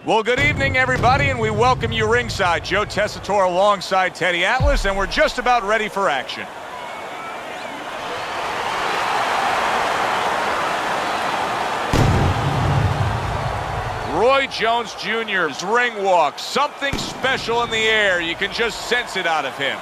Well, good evening, everybody, and we welcome you ringside. Joe Tessitore alongside Teddy Atlas, and we're just about ready for action. Roy Jones Jr.'s ring walk, something special in the air. You can just sense it out of him.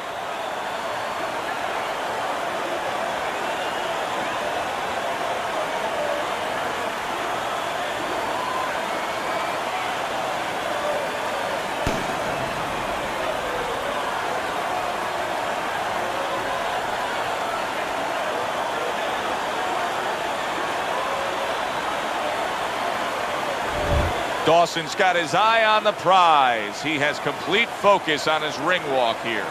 Dawson's got his eye on the prize. He has complete focus on his ring walk here.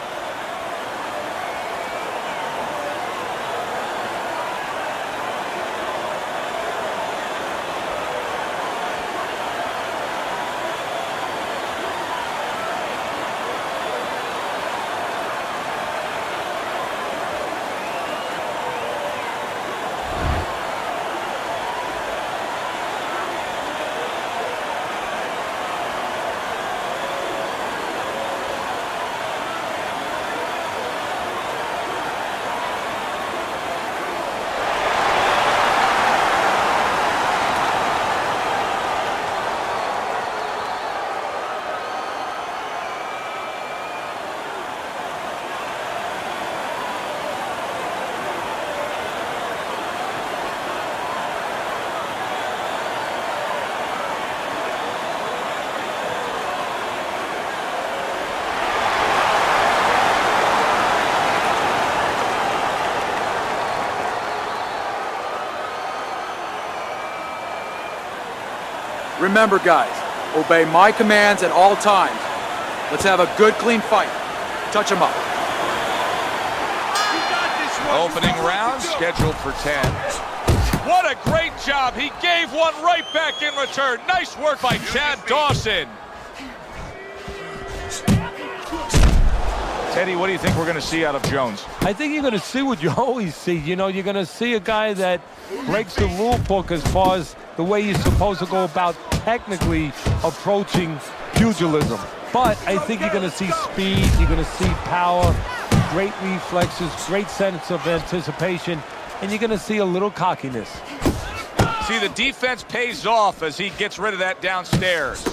Remember, guys, obey my commands at all times. Let's have a good, clean fight. Touch him up. Opening round scheduled for 10. What a great job. He gave one right back in return. Nice work by Chad Dawson. Teddy, what do you think we're going to see out of Jones? I think you're going to see what you always see. You know, you're going to see a guy that breaks the rule book as far as the way you're supposed to go about technically approaching pugilism. But I think you're going to see speed, you're going to see power, great reflexes, great sense of anticipation, and you're going to see a little cockiness. See, the defense pays off as he gets rid of that downstairs.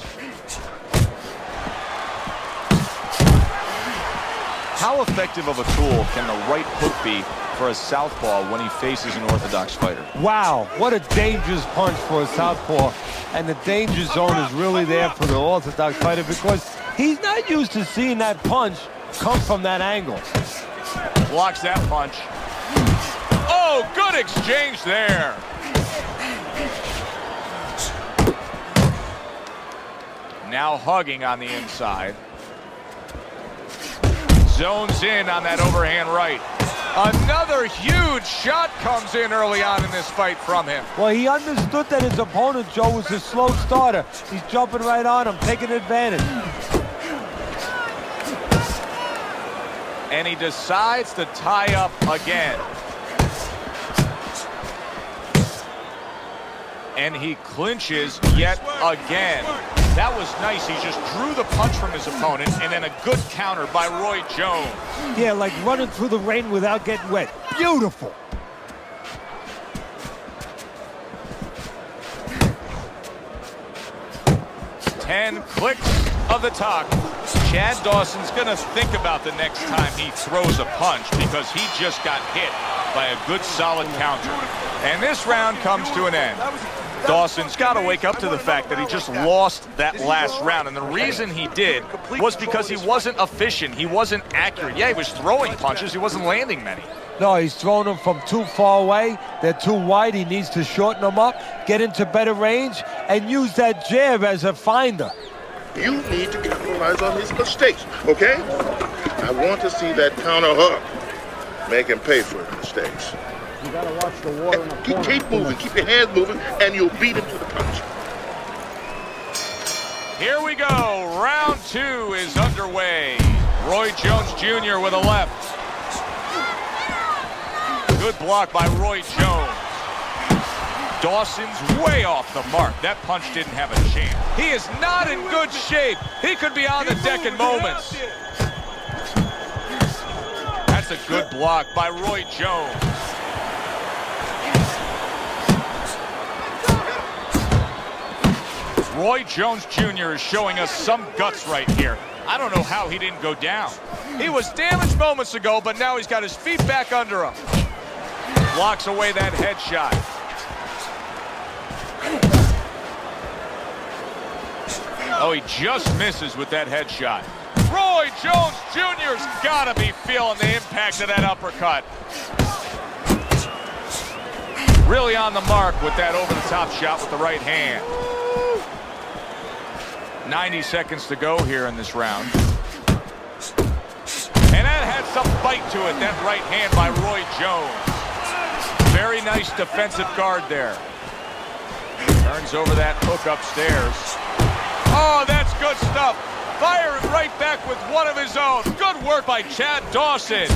How effective of a tool can the right hook be for a southpaw when he faces an orthodox fighter? Wow, what a dangerous punch for a southpaw. And the danger zone is really there for the orthodox fighter because he's not used to seeing that punch come from that angle. Blocks that punch. Oh, good exchange there. Now hugging on the inside. Zones in on that overhand right. Another huge shot comes in early on in this fight from him. Well, he understood that his opponent, Joe, was a slow starter. He's jumping right on him, taking advantage. And he decides to tie up again. And he clinches yet again. That was nice. He just drew the punch from his opponent, and then a good counter by Roy Jones. Yeah, like running through the rain without getting wet. Beautiful. Ten clicks of the talk. Chad Dawson's going to think about the next time he throws a punch because he just got hit by a good solid counter. And this round comes to an end. Dawson's got to wake up to the fact that he just lost that last round. And the reason he did was because he wasn't efficient. He wasn't accurate. Yeah, he was throwing punches. He wasn't landing many. No, he's throwing them from too far away. They're too wide. He needs to shorten them up, get into better range, and use that jab as a finder. You need to capitalize on his mistakes, okay? I want to see that counter hook. Make him pay for his mistakes. You gotta watch the water in the corner. Keep moving, keep your hands moving, and you'll beat him to the punch. Here we go. Round two is underway. Roy Jones Jr. with a left. Good block by Roy Jones. Dawson's way off the mark. That punch didn't have a chance. He is not in good shape. He could be on the deck in moments. That's a good block by Roy Jones. Roy Jones Jr. is showing us some guts right here. I don't know how he didn't go down. He was damaged moments ago, but now he's got his feet back under him. Blocks away that headshot. Oh, he just misses with that headshot. Roy Jones Jr.'s got to be feeling the impact of that uppercut. Really on the mark with that over-the-top shot with the right hand. 90 seconds to go here in this round. And that had some bite to it, that right hand by Roy Jones. Very nice defensive guard there. Turns over that hook upstairs. Oh, that's good stuff. Firing right back with one of his own. Good work by Chad Dawson.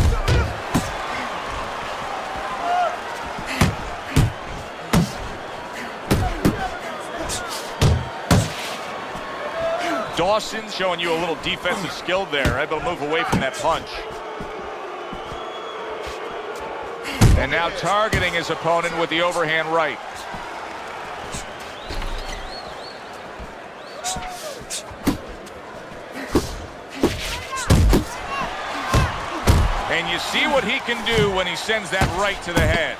Dawson showing you a little defensive skill there, able to move away from that punch. And now targeting his opponent with the overhand right. And you see what he can do when he sends that right to the head.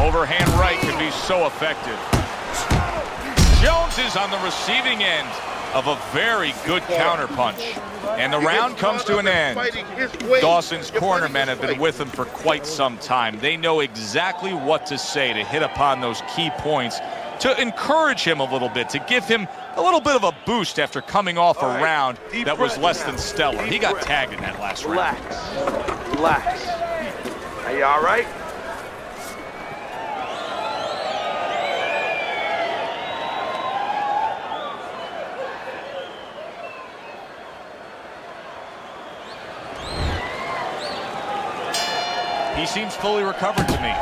Overhand right can be so effective. Jones is on the receiving end of a very good counterpunch. And the round comes to an end. Dawson's cornermen have been with him for quite some time. They know exactly what to say to hit upon those key points, to encourage him a little bit, to give him a little bit of a boost after coming off a round that was less than stellar. He got tagged in that last round. Relax. Are you all right? He seems fully recovered to me.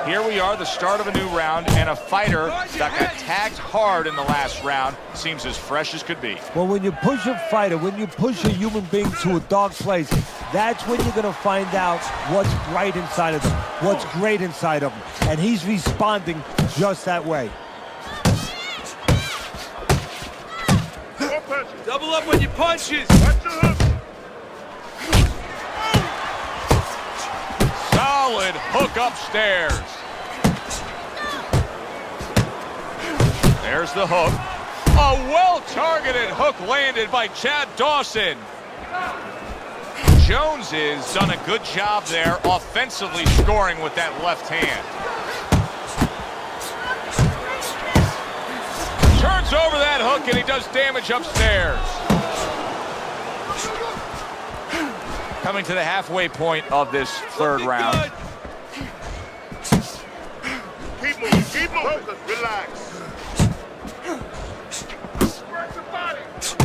Here we are, the start of a new round, and a fighter that got tagged hard in the last round seems as fresh as could be. Well, when you push a fighter, when you push a human being to a dark place, that's when you're going to find out what's right inside of them, what's great inside of them. And he's responding just that way. Double up on your punches. Solid hook upstairs. There's the hook. A well-targeted hook landed by Chad Dawson. Jones has done a good job there offensively scoring with that left hand. Turns over that hook and he does damage upstairs. Coming to the halfway point of this third round. Keep moving, relax.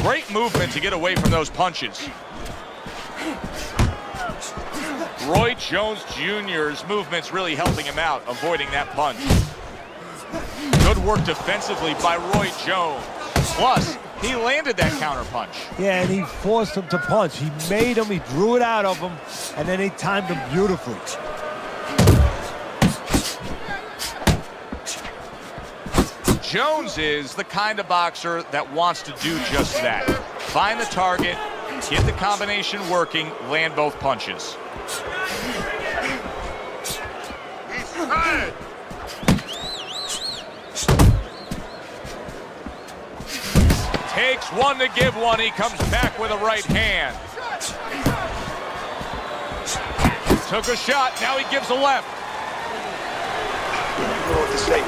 Great movement to get away from those punches. Roy Jones Jr.'s movement's really helping him out, avoiding that punch. Good work defensively by Roy Jones. Plus, he landed that counter punch. Yeah, and he forced him to punch. He made him, he drew it out of him, and then he timed him beautifully. Jones is the kind of boxer that wants to do just that. Find the target, get the combination working, land both punches. He's tired. Takes one to give one. He comes back with a right hand. Took a shot. Now he gives a left. You know what to say.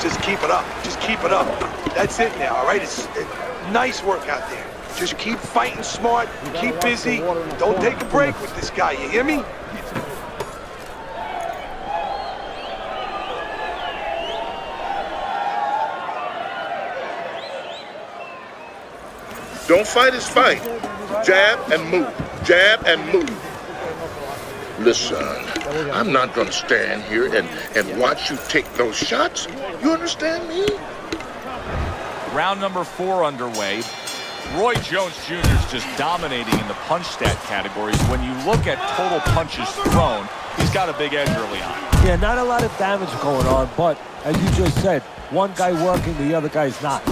Just keep it up. Just keep it up. That's it now, all right? It's nice work out there. Just keep fighting smart. Keep busy. Don't take a break with this guy. You hear me? Don't fight his fight. Jab and move. Jab and move. Listen, I'm not going to stand here and watch you take those shots. You understand me? Round number 4 underway. Roy Jones Jr. is just dominating in the punch stat categories. When you look at total punches thrown, he's got a big edge early on. Yeah, not a lot of damage going on, but as you just said, one guy working, the other guy's not.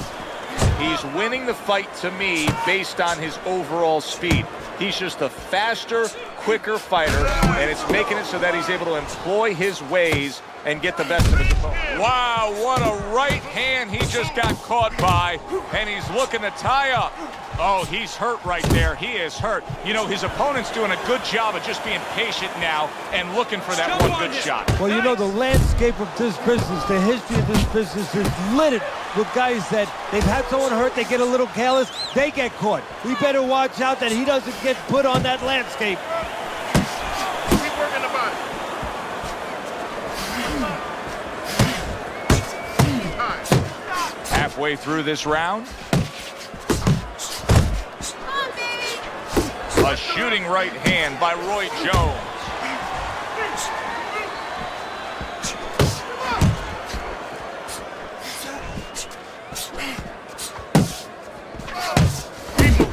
He's winning the fight to me based on his overall speed. He's just a faster, quicker fighter, and it's making it so that he's able to employ his ways and get the best of his opponent. Wow, what a right hand he just got caught by, and he's looking to tie up. Oh, he's hurt right there. He is hurt. You know, his opponent's doing a good job of just being patient now and looking for that one good shot. Well, you know, the landscape of this business, the history of this business is littered with guys that they've had someone hurt, they get a little careless, they get caught. We better watch out that he doesn't get put on that landscape. Keep working the body. Halfway through this round. A shooting right hand by Roy Jones.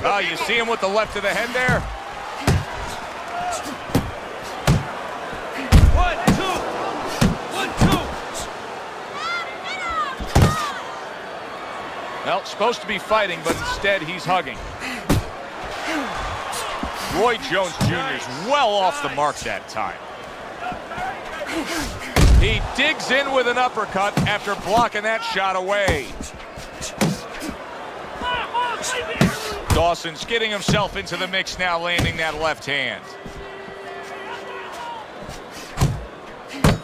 Oh, you see him with the left of the head there? 1, 2. 1, 2. Well, supposed to be fighting, but instead he's hugging. Roy Jones Jr. is well off the mark that time. He digs in with an uppercut after blocking that shot away. Dawson's getting himself into the mix now, landing that left hand.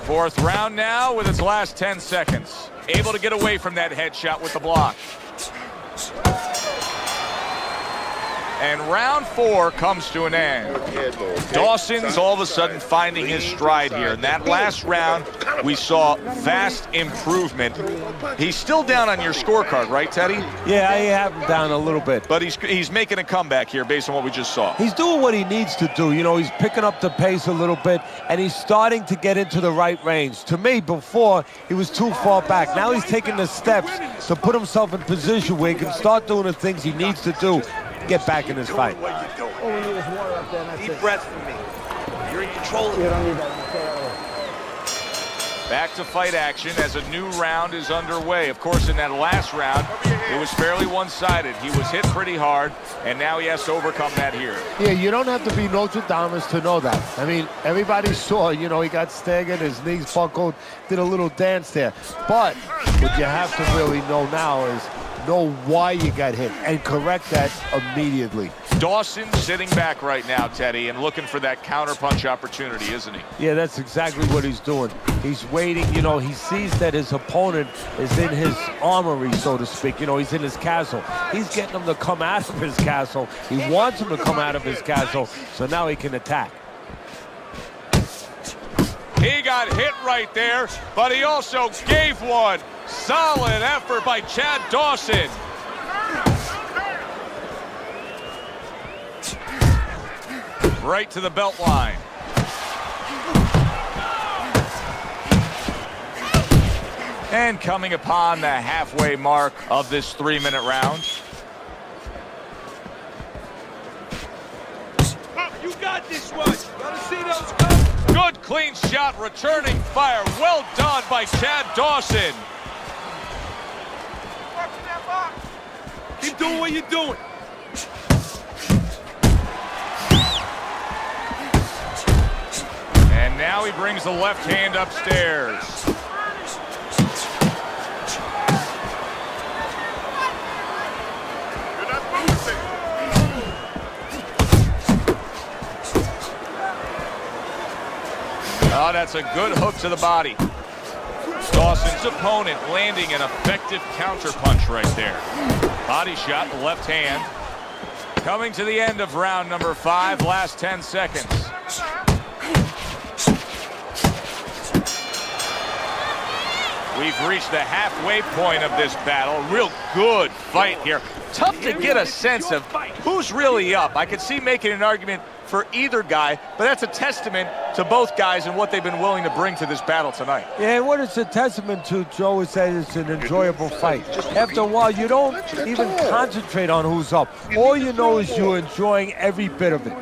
4th round now with its last 10 seconds. Able to get away from that headshot with the block. And round 4 comes to an end. Dawson's all of a sudden finding his stride here. In that last round, we saw vast improvement. He's still down on your scorecard, right, Teddy? Yeah, I have him down a little bit. But he's making a comeback here based on what we just saw. He's doing what he needs to do. You know, he's picking up the pace a little bit, and he's starting to get into the right range. To me, before, he was too far back. Now he's taking the steps to put himself in position where he can start doing the things he needs to do. Get back in this fight. What you doing? All we need is water up there, and that's Deep it. breath for me. You're in control of You it. don't need that. Stay out of there. Back to fight action as a new round is underway. Of course, in that last round, it was fairly one-sided. He was hit pretty hard, and now he has to overcome that here. Yeah, you don't have to be Notre Dame to know that. I mean, everybody saw, you know, he got staggered, his knees buckled, did a little dance there. But what you have to really know now is know why you got hit and correct that immediately. Dawson sitting back right now, Teddy, and looking for that counterpunch opportunity, isn't he? Yeah, that's exactly what he's doing. He's waiting, you know, he sees that his opponent is in his armory, so to speak. You know, he's in his castle. He's getting him to come out of his castle. He wants him to come out of his castle, so now he can attack. He got hit right there, but he also gave one. Solid effort by Chad Dawson. Right to the belt line. And coming upon the halfway mark of this 3-minute round. You got this one. Gotta see those guns. Good clean shot, returning fire. Well done by Chad Dawson. Keep doing what you're doing. And now he brings the left hand upstairs. You're not moving. Oh, that's a good hook to the body. Dawson's opponent landing an effective counterpunch right there. Body shot, the left hand. Coming to the end of round number 5, last 10 seconds. We've reached the halfway point of this battle. Real good fight here. Tough to get a sense of who's really up. I could see making an argument for either guy, but that's a testament to both guys and what they've been willing to bring to this battle tonight. Yeah, what it's a testament to, Joe, is that it's an enjoyable fight. After a while, you don't even concentrate on who's up. All you know is you're enjoying every bit of it.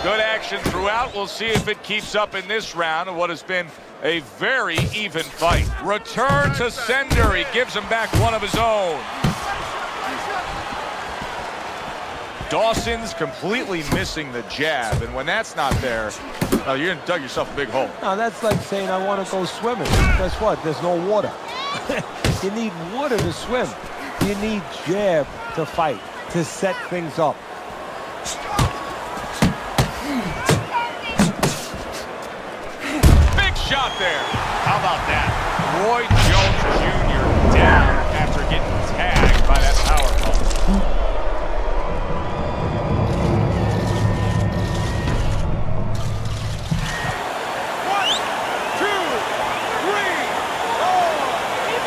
Good action throughout. We'll see if it keeps up in this round of what has been a very even fight. Return to sender. He gives him back one of his own. Dawson's completely missing the jab, and when that's not there, oh, you're gonna dug yourself a big hole. Now, that's like saying I want to go swimming. Guess what? There's no water. You need water to swim. You need jab to fight, to set things up. Shot there. How about that? Roy Jones Jr. down after getting tagged by that power ball. 1, 2, 3, 4,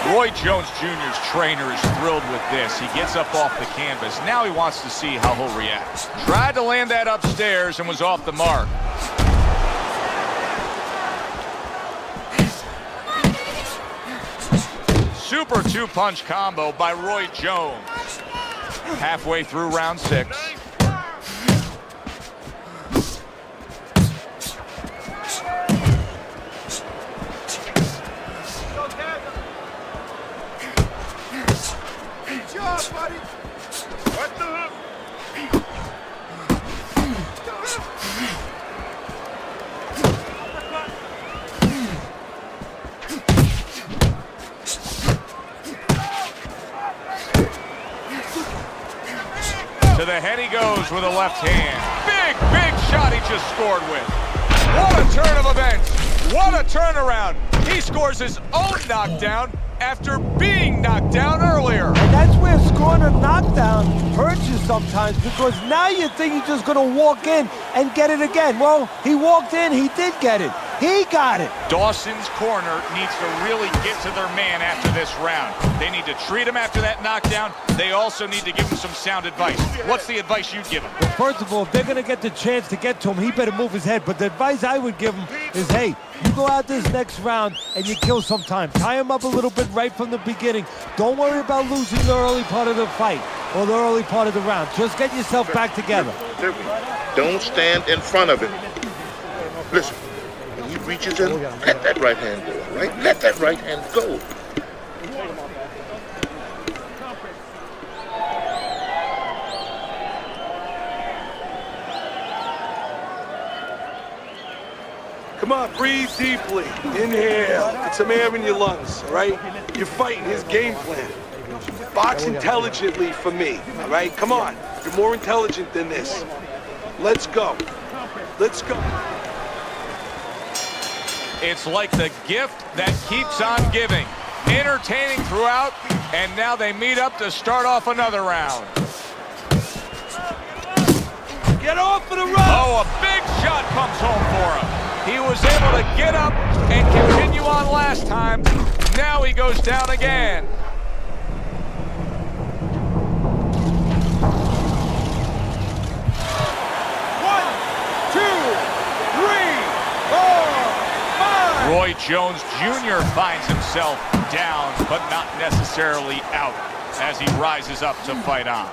5. Roy Jones Jr.'s trainer is thrilled with this. He gets up off the canvas. Now he wants to see how he'll react. Tried to land that upstairs and was off the mark. Super two-punch combo by Roy Jones. Halfway through round 6. Good job, buddy. What the hook? To the head he goes with a left hand. Big, big shot he just scored with. What a turn of events. What a turnaround. He scores his own knockdown after being knocked down earlier. And that's where scoring a knockdown hurts you sometimes, because now you think you're just going to walk in and get it again. Well, he walked in, he did get it. He got it. Dawson's corner needs to really get to their man after this round. They need to treat him after that knockdown. They also need to give him some sound advice. What's the advice you'd give him? Well, first of all, if they're going to get the chance to get to him, he better move his head. But the advice I would give him is, hey, you go out this next round and you kill some time. Tie him up a little bit right from the beginning. Don't worry about losing the early part of the fight or the early part of the round. Just get yourself back together. Don't stand in front of him. Listen, when he reaches in, let that right hand go, all right? Let that right hand go. Come on, breathe deeply. Inhale. Get some air in your lungs, all right? You're fighting his game plan. Box intelligently for me, all right? Come on. You're more intelligent than this. Let's go. Let's go. It's like the gift that keeps on giving. Entertaining throughout, and now they meet up to start off another round. Get off of the run! Oh, a big shot comes home for him. He was able to get up and continue on last time. Now he goes down again. Roy Jones Jr. finds himself down, but not necessarily out, as he rises up to fight on.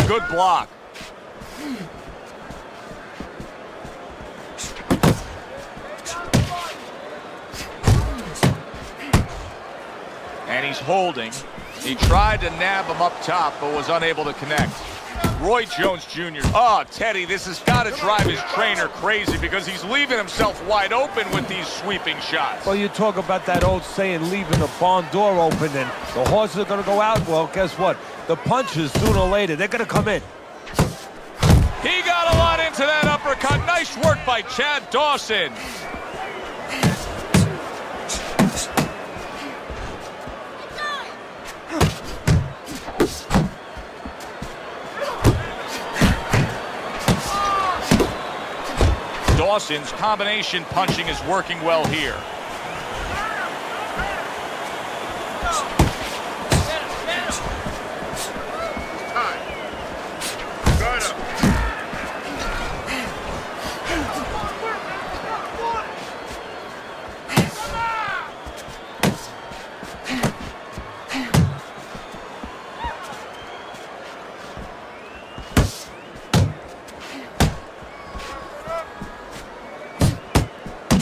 Good block. And he's holding. He tried to nab him up top, but was unable to connect. Roy Jones Jr. Oh, Teddy, this has got to drive his trainer crazy, because he's leaving himself wide open with these sweeping shots. Well, you talk about that old saying, leaving the barn door open, and the horses are going to go out. Well, guess what? The punches, sooner or later, they're going to come in. He got a lot in into that uppercut. Nice work by Chad Dawson. Dawson's combination punching is working well here.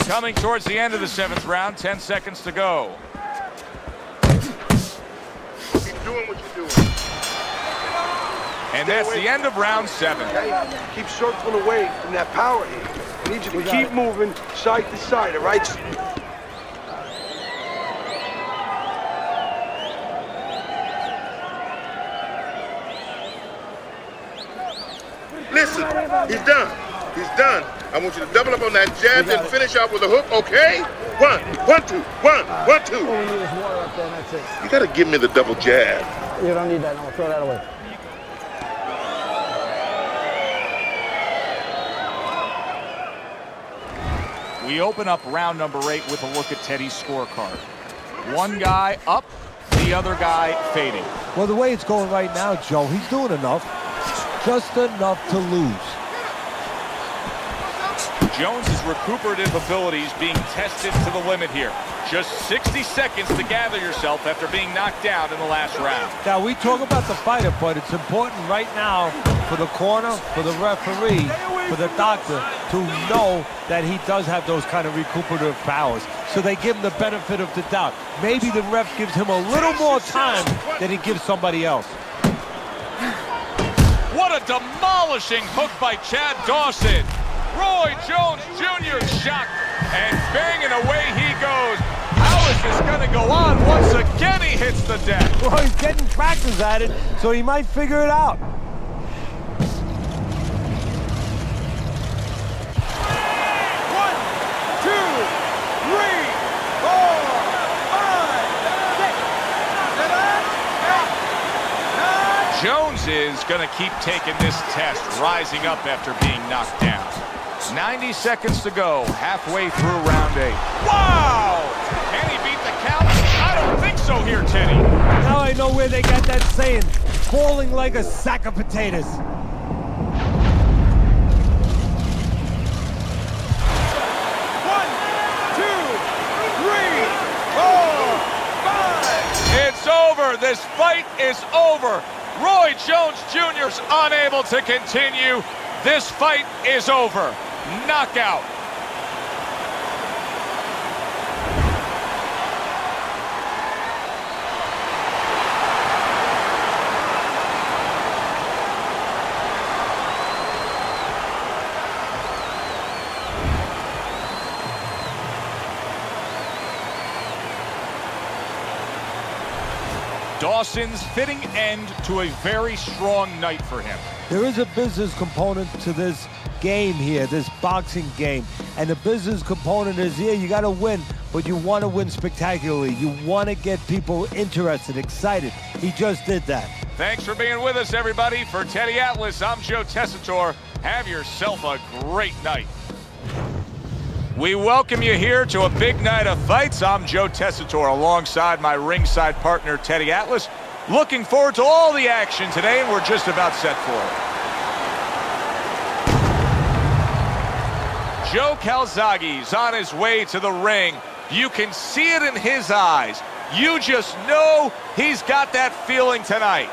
Coming towards the end of the 7th round, 10 seconds to go. Keep doing what you're doing. And that's the end of round 7. Okay? Keep circling away from that power here. I need you to keep moving side to side, all right? Listen, he's done. He's done. I want you to double up on that jab, then finish off with a hook, okay? 1, 2, 1, 2. All we need is water up there, and that's it. You gotta give me the double jab. You don't need that. No, throw that away. We open up round number 8 with a look at Teddy's scorecard. One guy up, the other guy fading. Well, the way it's going right now, Joe, he's doing enough. Just enough to lose. Jones's recuperative abilities being tested to the limit here. Just 60 seconds to gather yourself after being knocked down in the last round. Now, we talk about the fighter, but it's important right now for the corner, for the referee, for the doctor to know that he does have those kind of recuperative powers. So they give him the benefit of the doubt. Maybe the ref gives him a little more time than he gives somebody else. What a demolishing hook by Chad Dawson. Roy Jones Jr. shot, and banging away he goes. How is this going to go on? Once again, he hits the deck. Well, he's getting practice at it, so he might figure it out. Jones is going to keep taking this test, rising up after being knocked down. 90 seconds to go, halfway through round 8. Wow! Can he beat the count? I don't think so here, Teddy. Now I know where they got that saying, falling like a sack of potatoes. It's over. This fight is over. Roy Jones Jr. is unable to continue. This fight is over. Knockout. Dawson's fitting end to a very strong night for him. There is a business component to this game here, this boxing game. And the business component is here, you got to win, but you want to win spectacularly. You want to get people interested, excited. He just did that. Thanks for being with us, everybody. For Teddy Atlas, I'm Joe Tessitore. Have yourself a great night. We welcome you here to a big night of fights. I'm Joe Tessitore alongside my ringside partner, Teddy Atlas. Looking forward to all the action today, and we're just about set for it. Joe Calzaghe's on his way to the ring. You can see it in his eyes. You just know he's got that feeling tonight.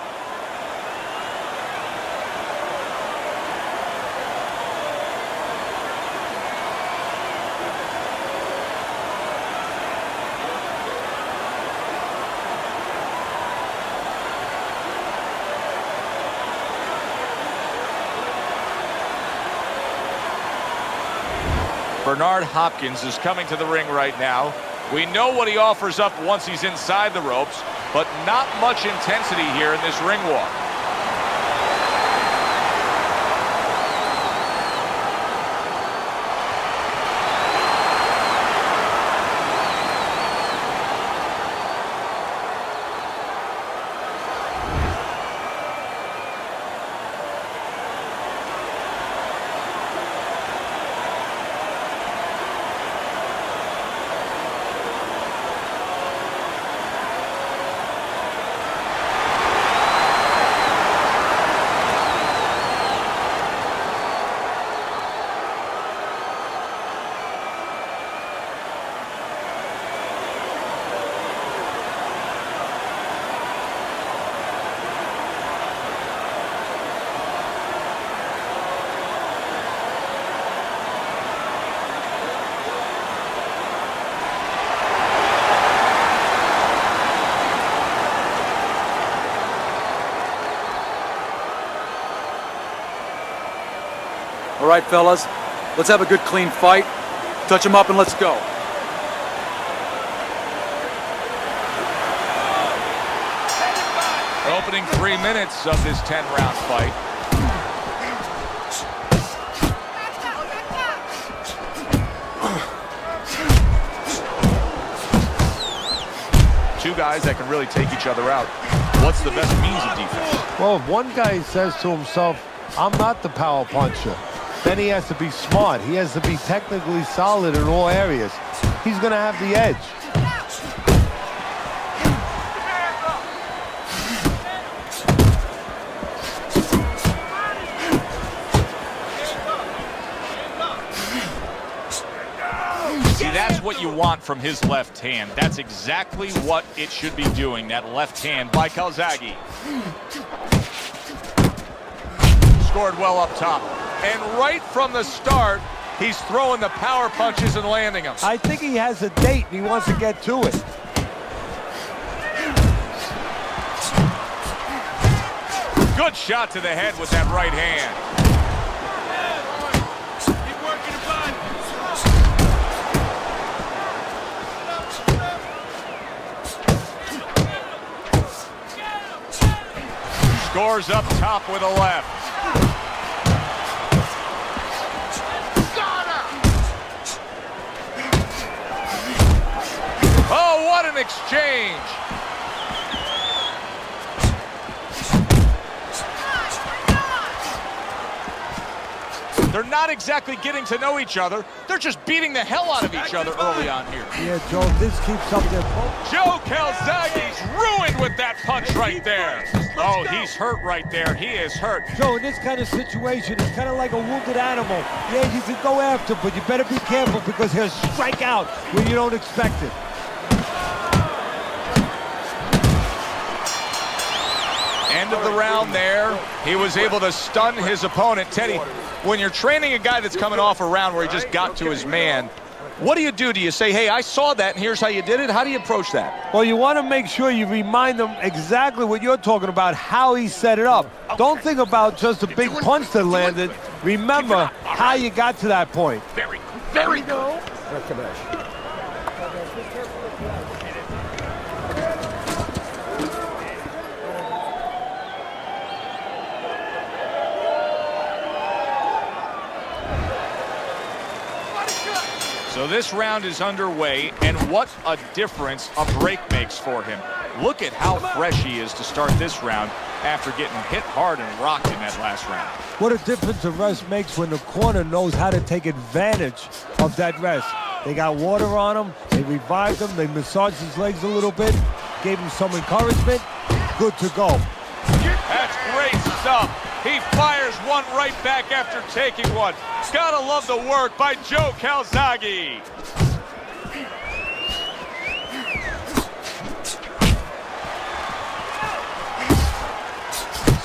Bernard Hopkins is coming to the ring right now. We know what he offers up once he's inside the ropes, but not much intensity here in this ring walk. right, fellas, let's have a good, clean fight. Touch him up and let's go. Opening 3 minutes of this 10-round fight. Two guys that can really take each other out. What's the best means of defense? Well, if one guy says to himself, I'm not the power puncher, then he has to be smart. He has to be technically solid in all areas. He's going to have the edge. That's what you want from his left hand. That's exactly what it should be doing, that left hand by Calzaghe. Scored well up top. And right from the start, he's throwing the power punches and landing them. I think he has a date and he wants to get to it. Good shot to the head with that right hand. Scores up top with a left. Oh, what an exchange. They're not exactly getting to know each other. They're just beating the hell out of each other early on here. Yeah, Joe, this keeps up their punch. Joe Calzaghe's ruined with that punch right there. Oh, he's hurt right there. He is hurt. Joe, in this kind of situation, it's kind of like a wounded animal. Yeah, you can go after, but you better be careful because he'll strike out when you don't expect it. End of the round there. He was able to stun his opponent. Teddy, when you're training a guy that's coming off a round where he just got to his man, what do? Do you say, hey, I saw that and here's how you did it? How do you approach that? Well, you want to make sure you remind them exactly what you're talking about, how he set it up. Don't think about just a big punch that landed. Remember how you got to that point. Very good. So this round is underway, and what a difference a break makes for him. Look at how fresh he is to start this round after getting hit hard and rocked in that last round. What a difference a rest makes when the corner knows how to take advantage of that rest. They got water on him, they revived him, they massaged his legs a little bit, gave him some encouragement, good to go. That's great stuff. He fires one right back after taking one. Gotta love the work by Joe Calzaghe.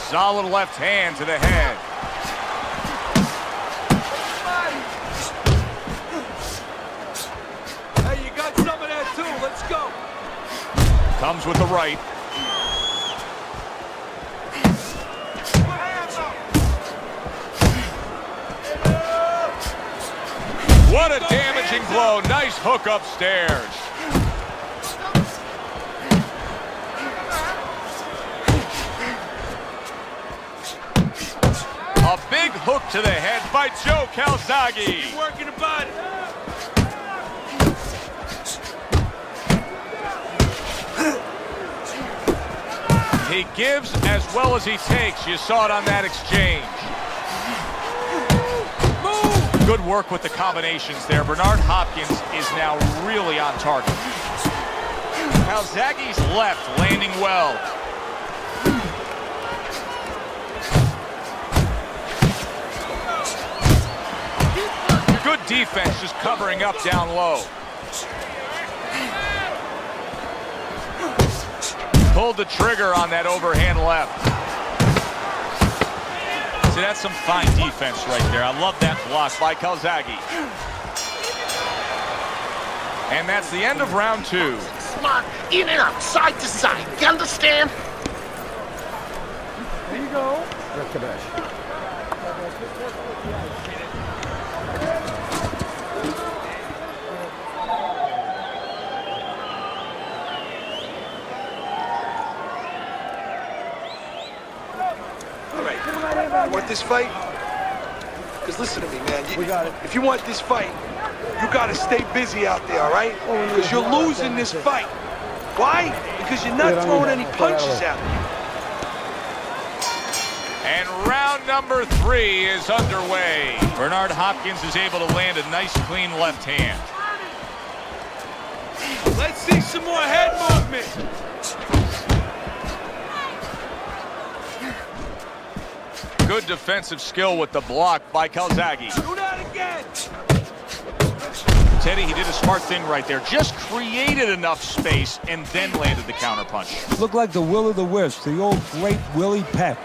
Solid left hand to the head. Hey, you got some of that too. Let's go. Comes with the right. What a damaging blow. Nice hook upstairs. A big hook to the head by Joe Calzaghe. Keep working the body. He gives as well as he takes. You saw it on that exchange. Good work with the combinations there. Bernard Hopkins is now really on target. Calzaghe's left landing well. Good defense just covering up down low. Pulled the trigger on that overhand left. See, that's some fine defense right there. I love that block by Calzaghe. And that's the end of round two. Smart, in and out, side to side. You understand? There you go. Want this fight? Because listen to me, man. We got it. If you want this fight, you got to stay busy out there, all right? Because you're losing this fight. Why? Because you're not throwing any punches out there. And round number 3 is underway. Bernard Hopkins is able to land a nice, clean left hand. Let's see some more head movement. Good defensive skill with the block by Calzaghe. Do that again. Teddy, he did a smart thing right there. Just created enough space and then landed the counterpunch. Looked like the will of the wisps, the old great Willie Pep.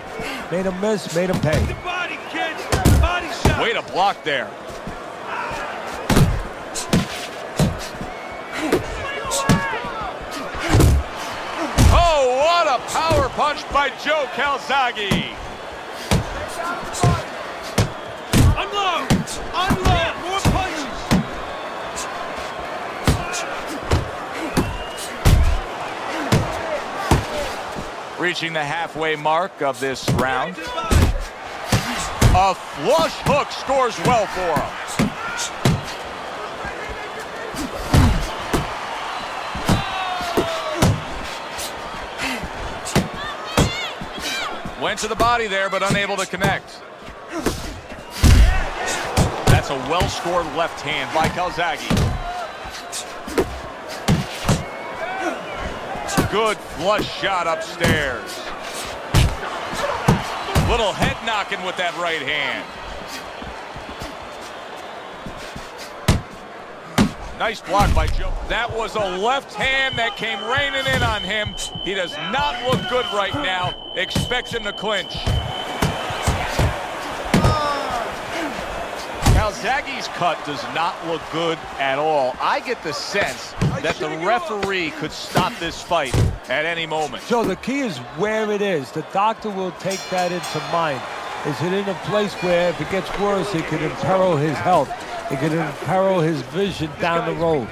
Made him miss, made him pay. The body, kid. Body shot. Way to block there. Oh, what a power punch by Joe Calzaghe. Unload. Unload. More punches. Reaching the halfway mark of this round. A flush hook scores well for him. Went to the body there, but unable to connect. That's a well-scored left hand by Calzaghe. Good flush shot upstairs. Little head knocking with that right hand. Nice block by Joe. That was a left hand that came raining in on him. He does not look good right now. Expect him to clinch. Calzaghe's cut does not look good at all. I get the sense that the referee could stop this fight at any moment. So the key is where it is. The doctor will take that into mind. Is it in a place where if it gets worse, it could imperil his health? It could imperil his vision down the road.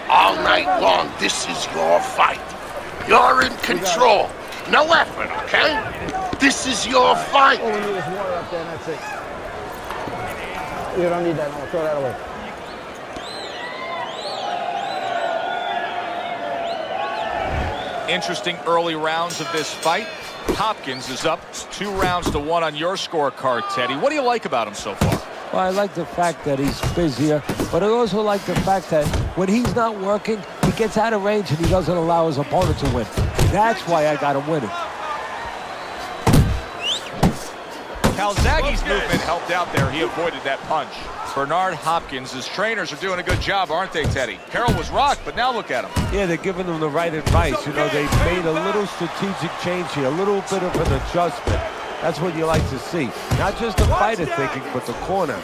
All night long, this is your fight. You're in control. No effort, okay? This is your fight. All we need is water up there, and that's it. You don't need that. No, throw that away. Interesting early rounds of this fight. Hopkins is up 2-1 on your scorecard, Teddy. What do you like about him so far? Well, I like the fact that he's busier, but I also like the fact that when he's not working, he gets out of range and he doesn't allow his opponent to win. That's why I got him winning. Calzaghe's movement helped out there. He avoided that punch. Bernard Hopkins, his trainers are doing a good job, aren't they, Teddy? Carroll was rocked, but now look at him. Yeah, they're giving him the right advice. You know, they've made a little strategic change here, a little bit of an adjustment. That's what you like to see. Not just the fighter thinking, but the corner,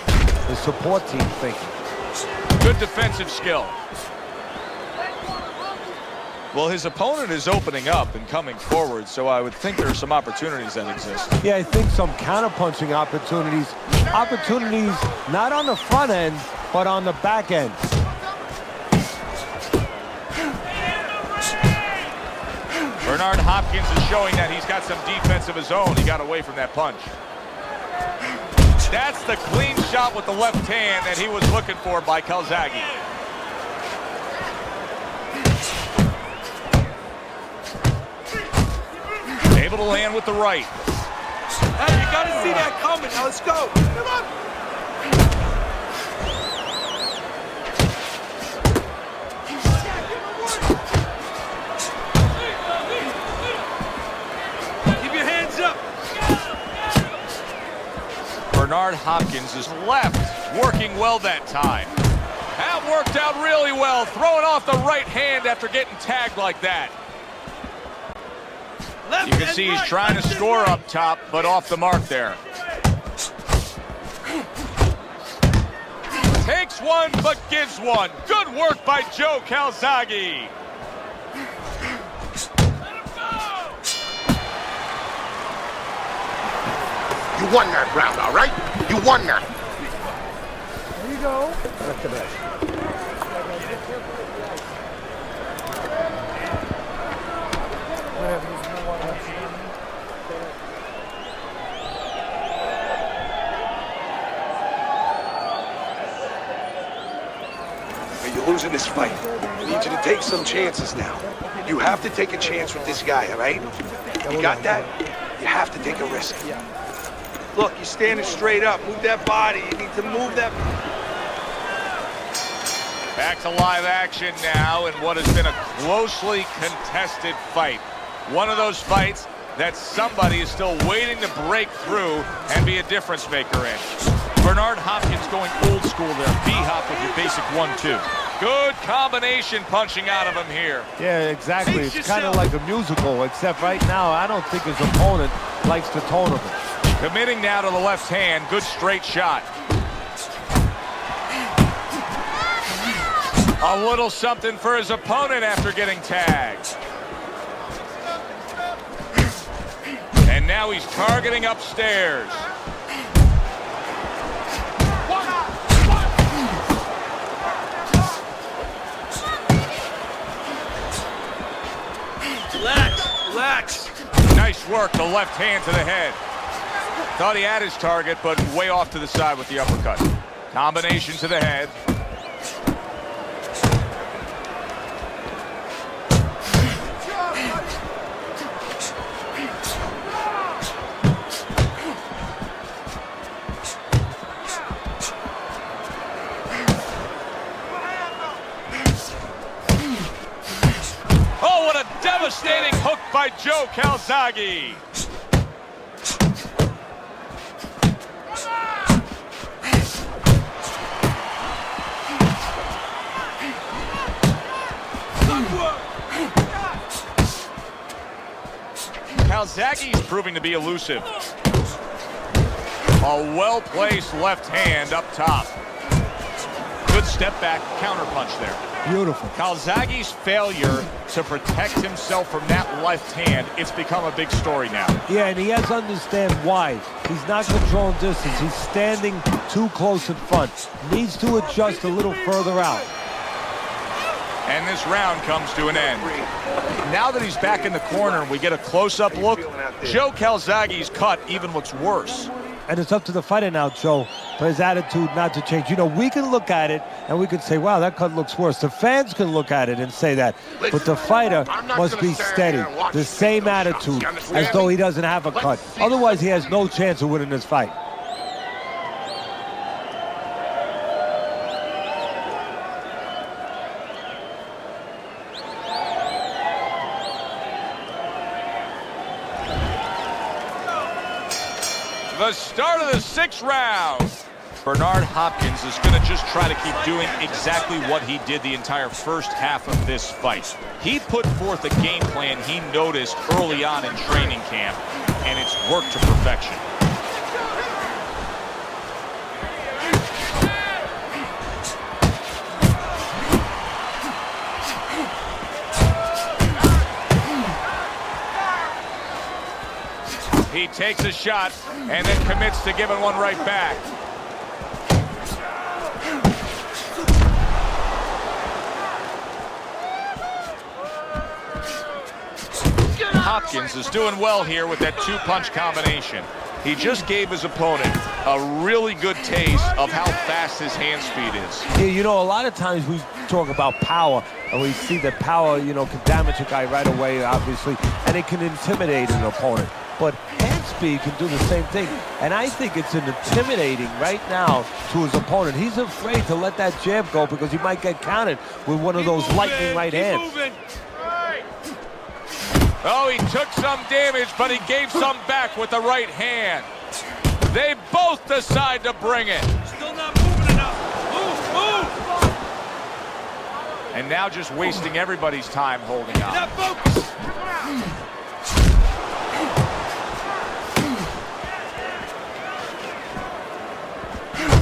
the support team thinking. Good defensive skill. Well, his opponent is opening up and coming forward, so I would think there are some opportunities that exist. Yeah, I think some counter-punching opportunities. Opportunities not on the front end, but on the back end. Bernard Hopkins is showing that he's got some defense of his own. He got away from that punch. That's the clean shot with the left hand that he was looking for by Calzaghe. Able to land with the right. Hey, you gotta see that coming. Now let's go. Come on. Keep your hands up. Bernard Hopkins is left, working well that time. That worked out really well, throwing off the right hand after getting tagged like that. You can see he's trying to score up top, but off the mark there. Takes one, but gives one. Good work by Joe Calzaghe. You won that round, all right? You won that. go. That's the best. Hey, you're losing this fight. I need you to take some chances now. You have to take a chance with this guy, all right? You got that? You have to take a risk. Look, you're standing straight up. Move that body. You need to move that. Back to live action now in what has been a closely contested fight. One of those fights that somebody is still waiting to break through and be a difference maker in. Bernard Hopkins going old school there. B-hop with your basic 1-2. Good combination punching out of him here. Yeah, exactly. It's kind of like a musical, except right now I don't think his opponent likes the tone of it. Committing now to the left hand. Good straight shot. A little something for his opponent after getting tagged. And now he's targeting upstairs. Relax. Nice work, the left hand to the head. Thought he had his target, but way off to the side with the uppercut. Combination to the head. Oh, what a devastating hook by Joe Calzaghe. Calzaghe's proving to be elusive. A well-placed left hand up top. Good step back counterpunch there. Beautiful. Calzaghe's failure to protect himself from that left hand, it's become a big story now. Yeah, and he has to understand why. He's not controlling distance. He's standing too close in front. Needs to adjust a little further out. And this round comes to an end. Now that he's back in the corner and we get a close-up look, Joe Calzaghe's cut even looks worse. And it's up to the fighter now, Joe, for his attitude not to change. You know, we can look at it and we can say, wow, that cut looks worse. The fans can look at it and say that. But the fighter must be steady, the same attitude, as though he doesn't have a cut. Otherwise, he has no chance of winning this fight. The start of the 6th round. Bernard Hopkins is going to just try to keep doing exactly what he did the entire first half of this fight. He put forth a game plan he noticed early on in training camp, and it's worked to perfection. He takes a shot and then commits to giving one right back. Hopkins is doing well here with that 2-punch combination. He just gave his opponent a really good taste of how fast his hand speed is. Yeah, you know, a lot of times we talk about power, and we see that power, you know, can damage a guy right away, obviously, and it can intimidate an opponent. But hand speed can do the same thing. And I think it's intimidating right now to his opponent. He's afraid to let that jab go because he might get countered with one of those lightning right hands. Oh, he took some damage, but he gave some back with the right hand. They both decide to bring it. Still not moving enough. Move! And now just wasting everybody's time holding on. Now focus!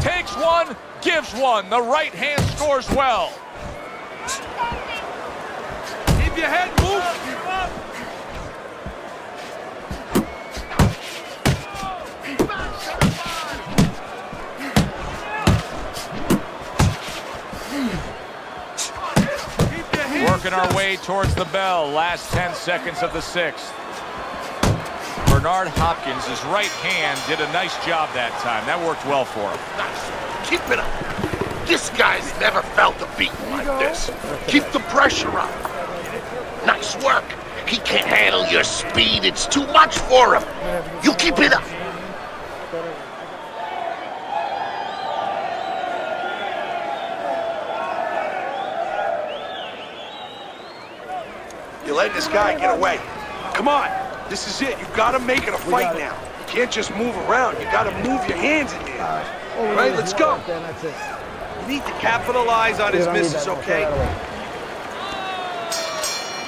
Takes one, gives one. The right hand scores well. Keep your head moving. working our way towards the bell. Last 10 seconds of the 6th. Bernard Hopkins, his right hand, did a nice job that time. That worked well for him. Nice. Keep it up. This guy's never felt a beating like this. Keep the pressure up. Nice work. He can't handle your speed. It's too much for him. You keep it up. You're letting this guy get away. Come on. This is it. You gotta make it a fight now. You can't just move around. You gotta move your hands in there. All right, let's go. That's it. You need to capitalize on his misses, okay?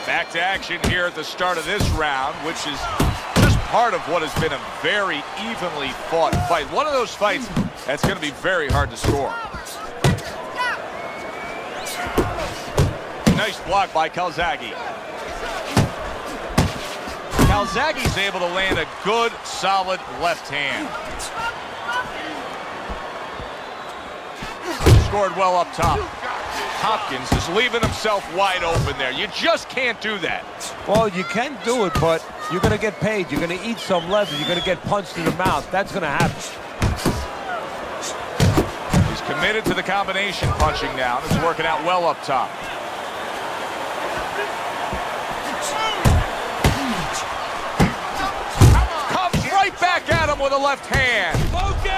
Back to action here at the start of this round, which is just part of what has been a very evenly fought fight. One of those fights that's going to be very hard to score. Nice block by Calzaghe. Calzaghe's able to land a good, solid left hand. Scored well up top. Hopkins is leaving himself wide open there. You just can't do that. Well, you can do it, but you're going to get paid. You're going to eat some leather. You're going to get punched in the mouth. That's going to happen. He's committed to the combination punching now. It's working out well up top. Back at him with a left hand.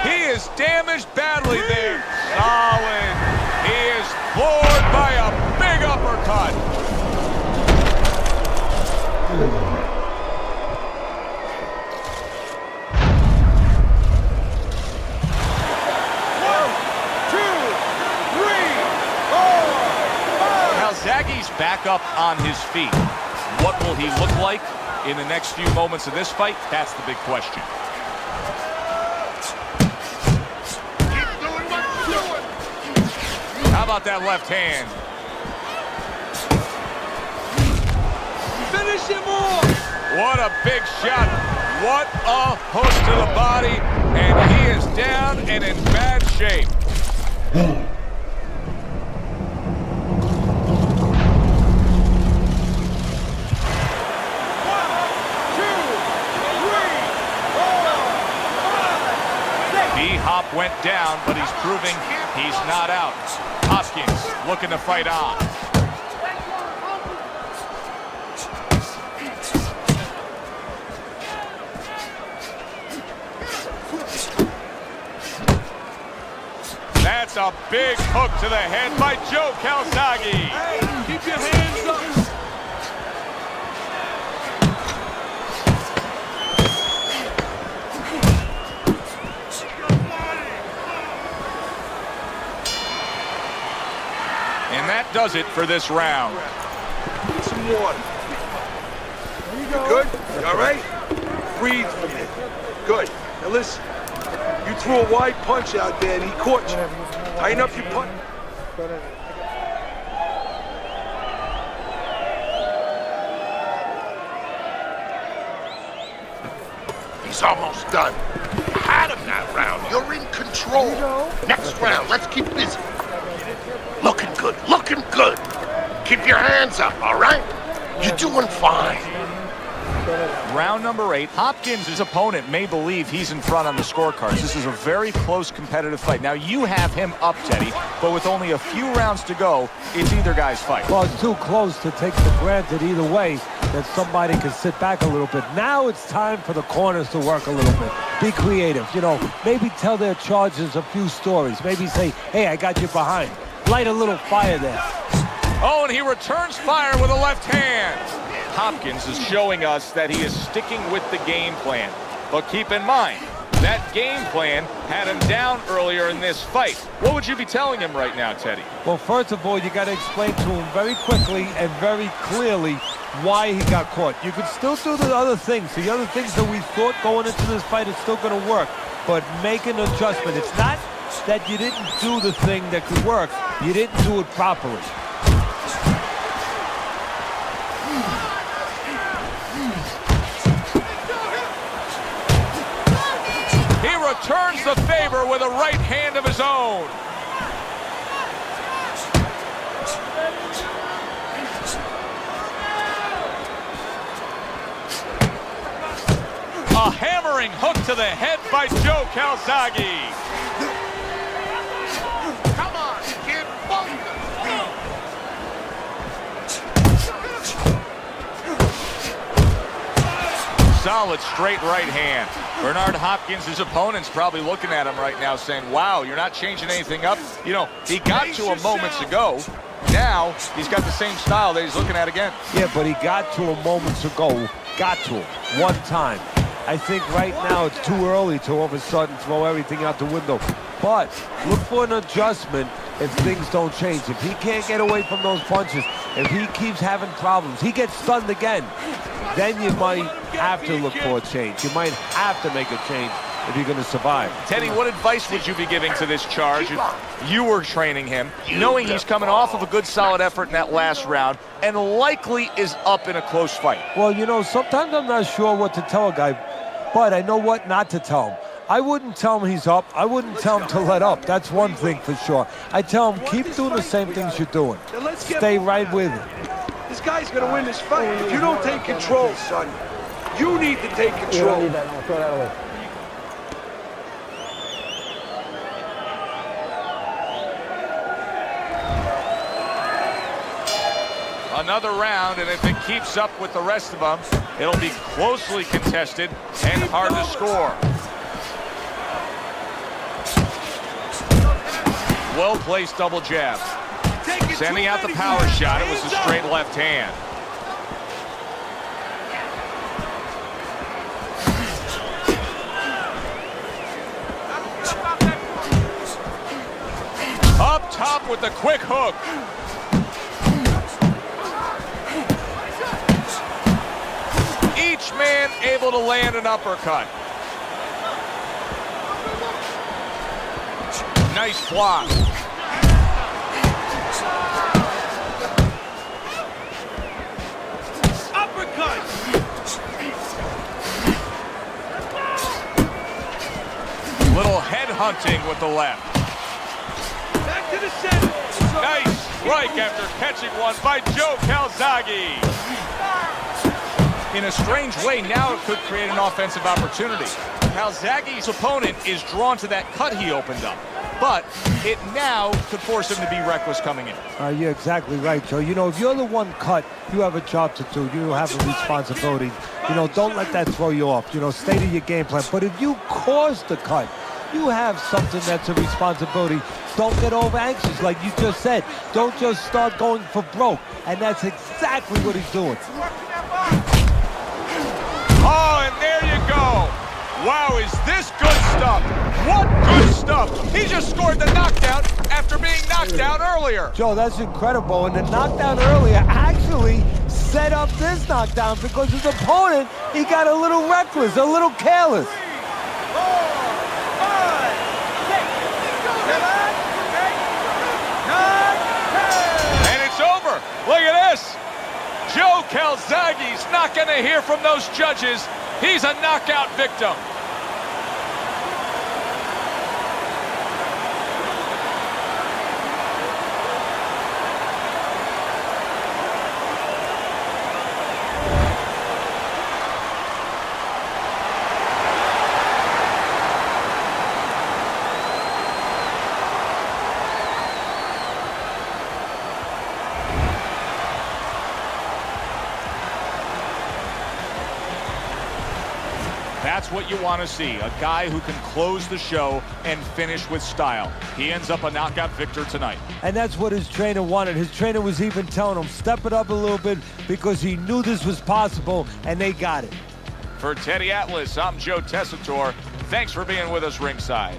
He is damaged badly there. Solid. He is floored by a big uppercut. One, two, three, four, five. Calzaghe's back up on his feet. What will he look like in the next few moments of this fight? That's the big question. How about that left hand? Finish him off! What a big shot. What a hook to the body. And he is down and in bad shape. Hop went down, but he's proving he's not out. Hopkins looking to fight on. That's a big hook to the head by Joe Calzaghe. Hey, keep your hands up. And that does it for this round. Get some water. You good? You all right? Breathe for me. Good. Now listen. You threw a wide punch out there and he caught you. Tighten up your punch. He's almost done. You had him that round. You're in control. Next round, let's keep busy. Looking good, looking good. Keep your hands up, all right? You're doing fine. Round number 8. Hopkins' opponent may believe he's in front on the scorecards. This is a very close competitive fight. Now, you have him up, Teddy, but with only a few rounds to go, it's either guy's fight. Well, it's too close to take for granted either way that somebody can sit back a little bit. Now it's time for the corners to work a little bit. Be creative. You know, maybe tell their charges a few stories. Maybe say, hey, I got you behind. Light a little fire there. Oh, and he returns fire with a left hand. Hopkins is showing us that he is sticking with the game plan. But keep in mind, that game plan had him down earlier in this fight. What would you be telling him right now, Teddy? Well, first of all, you got to explain to him very quickly and very clearly why he got caught. You can still do the other things. The other things that we thought going into this fight is still going to work. But make an adjustment. It's not that you didn't do the thing that could work. You didn't do it properly. He returns the favor with a right hand of his own. A hammering hook to the head by Joe Calzaghe. Come on, kid, bunker. Solid straight right hand. Bernard Hopkins, his opponent's probably looking at him right now saying, wow, you're not changing anything up. You know, he got to him moments ago. Now, he's got the same style that he's looking at again. Yeah, but he got to him moments ago. Got to him one time. I think right now it's too early to all of a sudden throw everything out the window. But look for an adjustment if things don't change. If he can't get away from those punches, if he keeps having problems, he gets stunned again, then you might have to look for a change. You might have to make a change if you're going to survive. Teddy, what advice would you be giving to this charge if you were training him, knowing he's coming off of a good solid effort in that last round and likely is up in a close fight? Well, you know, sometimes I'm not sure what to tell a guy, but I know what not to tell him. I wouldn't tell him he's up. I wouldn't tell him to let up. That's one thing for sure. I tell him, keep doing the same things you're doing. Stay right with it. This guy's gonna win this fight. If you don't take control, son, you need to take You don't control. need that. No, throw that away. Another round, and if it keeps up with the rest of them, it'll be closely contested and hard to score. Well-placed double jab. Sending out the power shot. It was a straight left hand. Up top with the quick hook. Each man able to land an uppercut. Nice block. Uppercut. Little head hunting with the left. Back to the center. Nice strike after catching one by Joe Calzaghe. In a strange way, now it could create an offensive opportunity. Calzaghe's opponent is drawn to that cut he opened up, but it now could force him to be reckless coming in. You're exactly right, Joe. You know, if you're the one cut, you have a job to do. You have a responsibility. You know, don't let that throw you off. You know, stay to your game plan. But if you cause the cut, you have something that's a responsibility. Don't get over anxious, like you just said. Don't just start going for broke. And that's exactly what he's doing. Oh, and there you go. Wow, is this good stuff? What good stuff? He just scored the knockdown after being knocked down earlier. Joe, that's incredible. And the knockdown earlier actually set up this knockdown because his opponent, he got a little reckless, a little careless. 4, 5, 6, 7, 8, 9, 10. And it's over. Look at this. Joe Calzaghe's not going to hear from those judges. He's a knockout victim. That's what you want to see, a guy who can close the show and finish with style. He ends up a knockout victor tonight. And that's what his trainer wanted. His trainer was even telling him, step it up a little bit because he knew this was possible, and they got it. For Teddy Atlas, I'm Joe Tessitore. Thanks for being with us ringside.